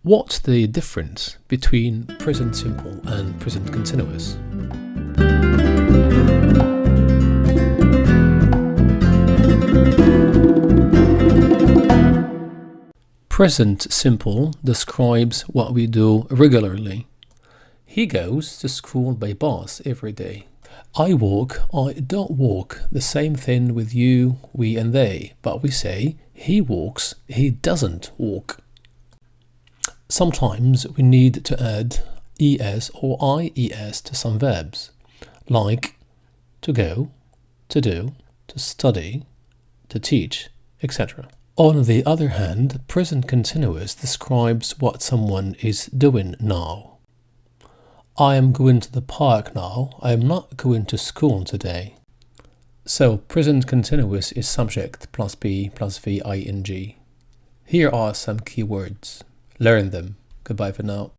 What's the difference between present simple and present continuous? Present simple describes what we do regularly. He goes to school by bus every day. I walk, I don't walk. The same thing with you, we and they, but we say he walks, he doesn't walk. Sometimes we need to add es or ies to some verbs, like to go, to do, to study, to teach, etc. On the other hand, present continuous describes what someone is doing now. I am going to the park now. I am not going to school today. So present continuous is subject plus be plus v ing. Here are some key words. Learn them. Goodbye for now.